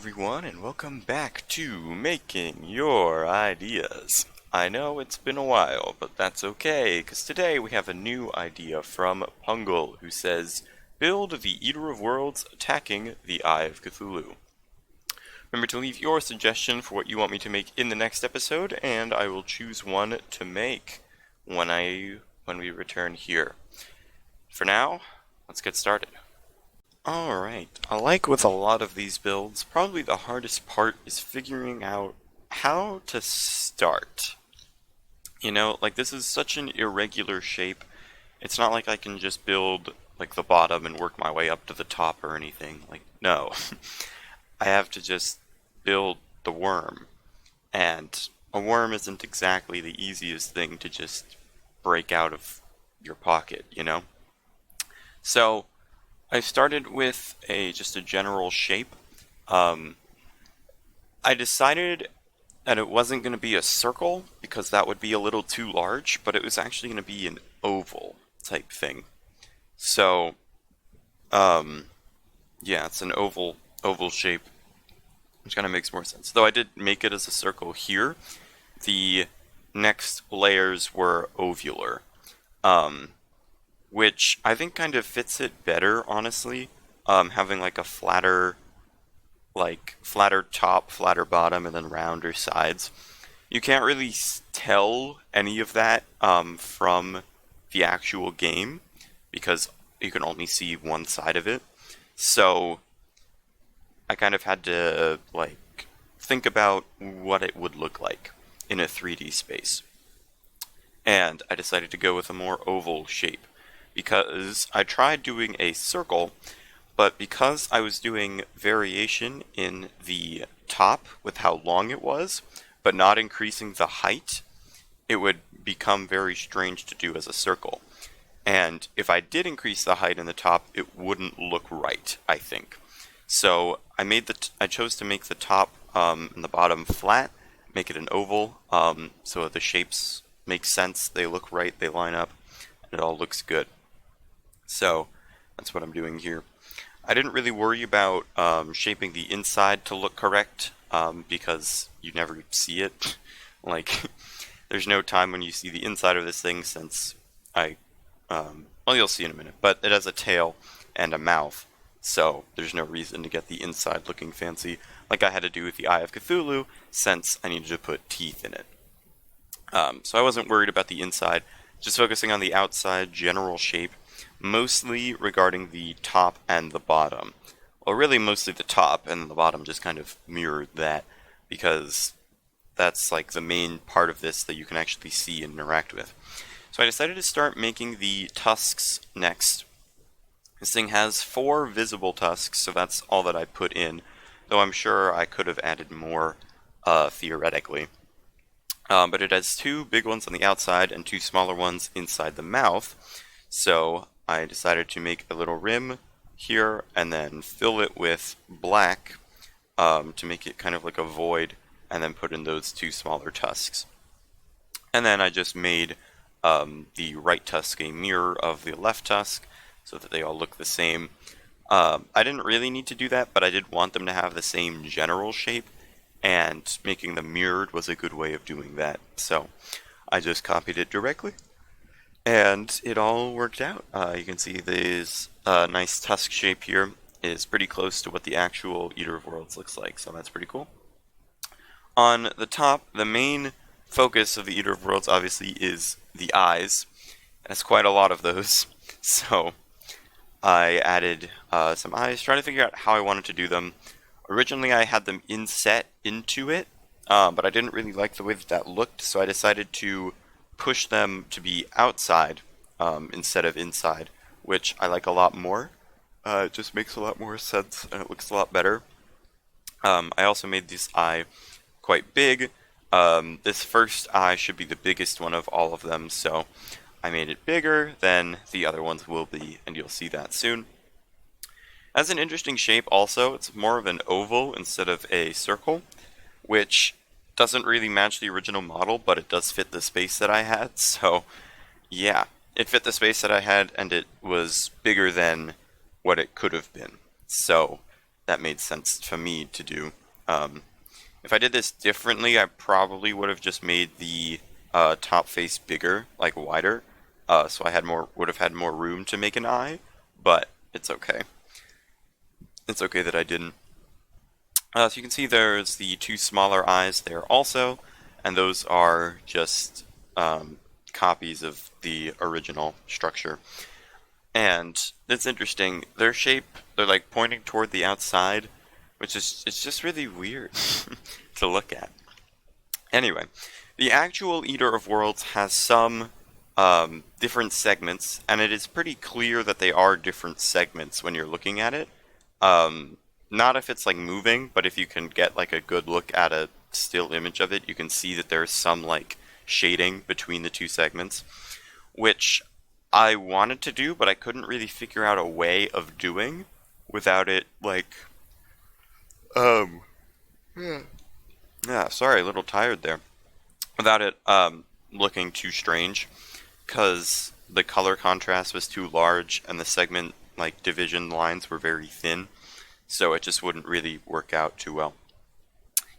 everyone, and welcome back to Making Your Ideas. I know it's been a while, but that's okay, because today we have a new idea from Pungle, who says, build the Eater of Worlds attacking the Eye of Cthulhu. Remember to leave your suggestion for what you want me to make in the next episode, and I will choose one to make when we return here. For now, let's get started. Alright, like with a lot of these builds, probably the hardest part is figuring out how to start. This is such an irregular shape. It's not like I can just build like the bottom and work my way up to the top or anything. No. I have to just build the worm. And a worm isn't exactly the easiest thing to just break out of your pocket. So I started with just a general shape. I decided that it wasn't going to be a circle because that would be a little too large, but it was actually going to be an oval type thing. So, yeah, it's an oval shape, which kind of makes more sense. Though I did make it as a circle here, the next layers were ovular. Which I think kind of fits it better, honestly. Having like a flatter top, flatter bottom, and then rounder sides. You can't really tell any of that from the actual game because you can only see one side of it. So I kind of had to think about what it would look like in a 3D space. And I decided to go with a more oval shape, because I tried doing a circle, but because I was doing variation in the top with how long it was, but not increasing the height, it would become very strange to do as a circle. And if I did increase the height in the top, it wouldn't look right, I think. So I chose to make the top and the bottom flat, make it an oval, so the shapes make sense, they look right, they line up, and it all looks good. So that's what I'm doing here. I didn't really worry about shaping the inside to look correct because you never see it. There's no time when you see the inside of this thing since you'll see in a minute, but it has a tail and a mouth, so there's no reason to get the inside looking fancy like I had to do with the Eye of Cthulhu since I needed to put teeth in it. So I wasn't worried about the inside, just focusing on the outside general shape, mostly regarding the top and the bottom. Well, really mostly the top, and the bottom just kind of mirrored that, because that's like the main part of this that you can actually see and interact with. So I decided to start making the tusks next. This thing has 4 visible tusks, so that's all that I put in, though I'm sure I could have added more, theoretically. But it has 2 big ones on the outside and 2 smaller ones inside the mouth, so I decided to make a little rim here and then fill it with black to make it kind of like a void, and then put in those 2 smaller tusks. And then I just made the right tusk a mirror of the left tusk so that they all look the same. I didn't really need to do that, but I did want them to have the same general shape, and making them mirrored was a good way of doing that. So I just copied it directly, and it all worked out. You can see this nice tusk shape here is pretty close to what the actual Eater of Worlds looks like, so that's pretty cool. On the top, the main focus of the Eater of Worlds obviously is the eyes. That's quite a lot of those, so I added some eyes, trying to figure out how I wanted to do them. Originally I had them inset into it, but I didn't really like the way that looked, so I decided to push them to be outside instead of inside, which I like a lot more. It just makes a lot more sense, and it looks a lot better. I also made this eye quite big. This first eye should be the biggest one of all of them, so I made it bigger than the other ones will be, and you'll see that soon. Has an interesting shape also. It's more of an oval instead of a circle, which doesn't really match the original model, but it does fit the space that I had, so yeah, it fit the space that I had, and it was bigger than what it could have been. So that made sense to me to do. Um, if I did this differently, I probably would have just made the top face bigger, like wider, so I would have had more room to make an eye. But it's okay. It's okay that I didn't. So you can see there's the two smaller eyes there also, and those are just copies of the original structure. And it's interesting. Their shape, they're like pointing toward the outside, which is it's just really weird to look at. Anyway, the actual Eater of Worlds has some different segments, and it is pretty clear that they are different segments when you're looking at it. Um, Not if it's like moving, but if you can get like a good look at a still image of it, you can see that there's some like shading between the two segments, which I wanted to do, but I couldn't really figure out a way of doing without it like um yeah, sorry, a little tired there. Without it looking too strange, because the color contrast was too large and the segment like division lines were very thin, so it just wouldn't really work out too well.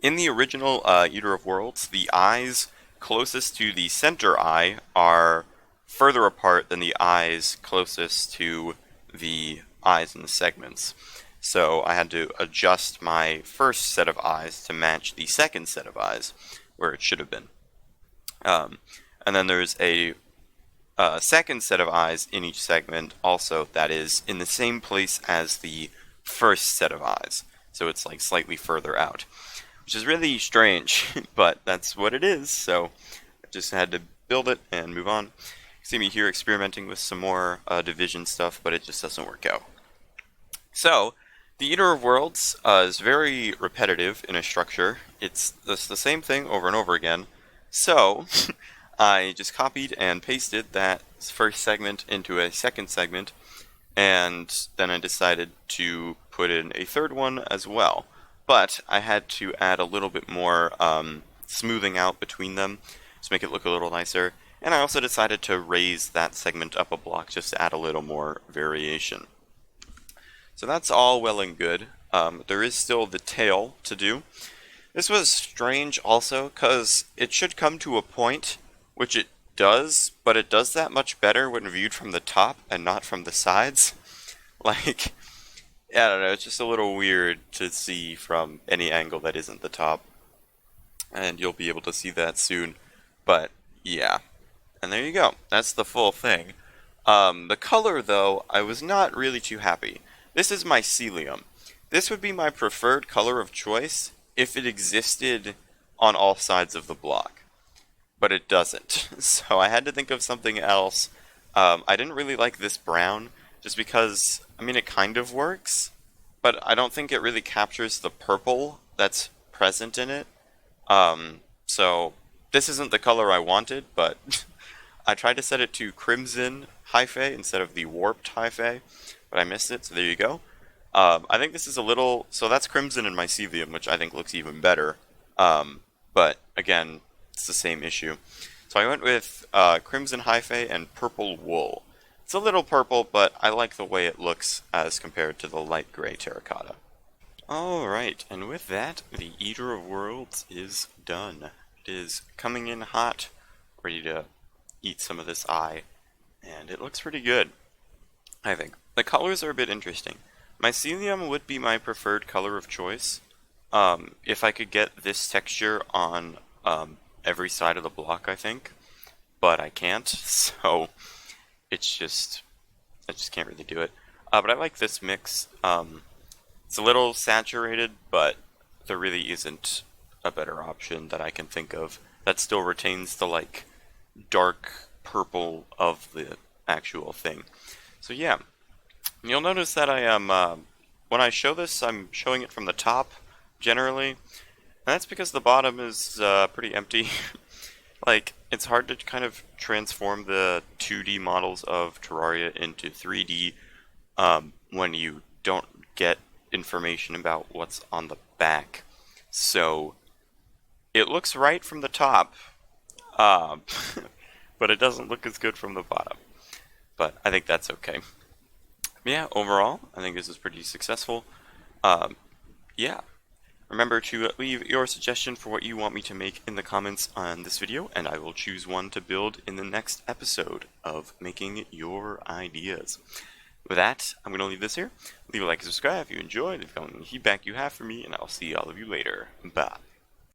In the original Eater of Worlds, the eyes closest to the center eye are further apart than the eyes closest to the eyes in the segments. So I had to adjust my first set of eyes to match the second set of eyes, where it should have been. Um, and then there's a second set of eyes in each segment also that is in the same place as the first set of eyes. So it's like slightly further out, which is really strange, but that's what it is. So I just had to build it and move on. You see me here experimenting with some more division stuff, but it just doesn't work out. So the Eater of Worlds is very repetitive in a structure. It's the same thing over and over again. So I just copied and pasted that first segment into a second segment, and then I decided to put in a third one as well. But I had to add a little bit more smoothing out between them to make it look a little nicer. And I also decided to raise that segment up a block just to add a little more variation. So that's all well and good. There is still the tail to do. This was strange also, because it should come to a point, which it does, but it does that much better when viewed from the top and not from the sides. Like, I don't know, it's just a little weird to see from any angle that isn't the top. And you'll be able to see that soon. But, yeah. And there you go. That's the full thing. The color, though, I was not really too happy. This is mycelium. This would be my preferred color of choice if it existed on all sides of the block. But it doesn't. So I had to think of something else. I didn't really like this brown, just because, I mean, it kind of works, but I don't think it really captures the purple that's present in it. So this isn't the color I wanted, but I tried to set it to crimson hyphae instead of the warped hyphae, but I missed it, so there you go. I think this is a little, so that's crimson and mycelium, which I think looks even better. But again, it's the same issue. So I went with crimson hyphae and purple wool. It's a little purple, but I like the way it looks as compared to the light gray terracotta. Alright, and with that, the Eater of Worlds is done. It is coming in hot, ready to eat some of this eye, and it looks pretty good, I think. The colors are a bit interesting. Mycelium would be my preferred color of choice. If I could get this texture on every side of the block, I think. But I can't, so I just can't really do it. But I like this mix. It's a little saturated, but there really isn't a better option that I can think of that still retains the, like, dark purple of the actual thing. So yeah. You'll notice that I am, when I show this, I'm showing it from the top, generally. And that's because the bottom is pretty empty. Like, it's hard to kind of transform the 2D models of Terraria into 3D when you don't get information about what's on the back. So, it looks right from the top, but it doesn't look as good from the bottom. But I think that's okay. Yeah, overall, I think this is pretty successful. Yeah. Remember to leave your suggestion for what you want me to make in the comments on this video, and I will choose one to build in the next episode of Making Your Ideas. With that, I'm going to leave this here. Leave a like and subscribe if you enjoyed, leave a comment on the feedback you have for me, and I'll see all of you later. Bye.